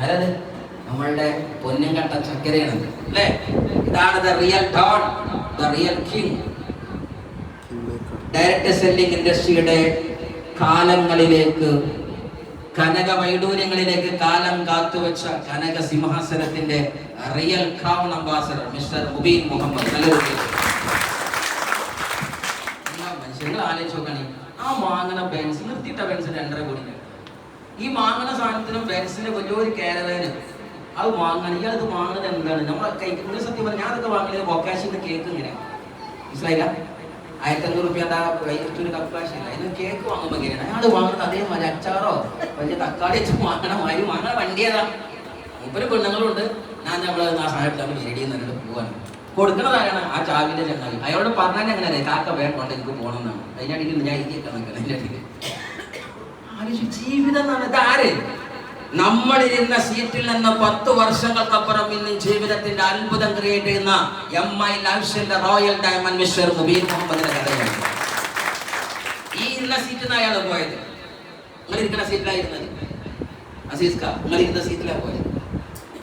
ആരത്? നമ്മളുടെ പൊന്നും കട്ട ചക്കരയാണ് അല്ലേ? ഇതാണ് the real don, the real king. Direct selling ഇൻഡസ്ട്രിയുടെ കാലങ്ങളിലേക്ക്, കനക വൈഡൂര്യങ്ങളിലേക്ക് കാലം കാത്തുവെച്ച കനക സിംഹാസനത്തിന്റെ real crown ambassador mister Mubeen Muhammad. മനുഷ്യങ്ങൾ ആലോചിച്ച് നോക്കണേ, ആ വാങ്ങണ ബെൻസ്, നിർത്തിയിട്ട ബെൻസ് 2.5 കോടി. ഈ വാങ്ങണ സാധനത്തിനും ബെൻസിന്റെ വലിയൊരു കാരവാന് അത് വാങ്ങണം. ഇയാളത് വാങ്ങുന്നത് എന്താണ്? നമ്മളെ കൈക്ക് സത്യം പറഞ്ഞാൽ ഞാനൊക്കെ വാങ്ങുന്നത് ബൊക്കാശിന്റെ കേക്ക് ഇങ്ങനെ മനസ്സിലായില്ല. 1500 രൂപ ഒരു കപ്പാശില്ല. അതിന് കേക്ക് വാങ്ങുമ്പോൾ എങ്ങനെയാണ് അയാൾ വാങ്ങുന്നത്? അതേമാതിരി അച്ചാറോ വലിയ തക്കാളി വെച്ച് വാങ്ങണ വണ്ടി ഏതാ? മുപ്പര് പെണ്ണുങ്ങളുണ്ട്. ഞാൻ നമ്മള് ആ സാധനത്തിൽ റെഡി എന്നിട്ട് പോവാണ്. കൊടുക്കണതാരാണ്? ആ ചാവിന്റെ ചങ്ങായി. അയാളോട് പറഞ്ഞാൽ എങ്ങനെ കാക്ക വേണ്ട എനിക്ക് പോകണം എന്നാണ്. അതിനടിയിൽ ഞാൻ ഇരിക്കാൻ നിൽക്കണം. അതിനടിയിൽ ജീവിതം എന്നാണ്. ഇതാര്? നമ്മളിരുന്ന സീറ്റിൽ നിന്ന് 10 വർഷങ്ങൾക്കപ്പുറം ഇന്ന് ജീവിതത്തിന്റെ അത്ഭുതം ക്രിയേറ്റ് ചെയ്യുന്ന MI ലൈഫ്സിന്റെ റോയൽ ഡയമണ്ട് മിസ്റ്റർ മുബീൻ മുഹമ്മദിന്റെ കഥയാണ്. ഈ ഇന്ന സീറ്റിൽ നിന്ന് അയാൾ പോയത്. നിങ്ങൾ ഇരിക്കുന്ന സീറ്റിലായിരുന്നത്. അസീസ്ക, നിങ്ങൾ ഇരുന്ന സീറ്റിലാണ് പോയത്.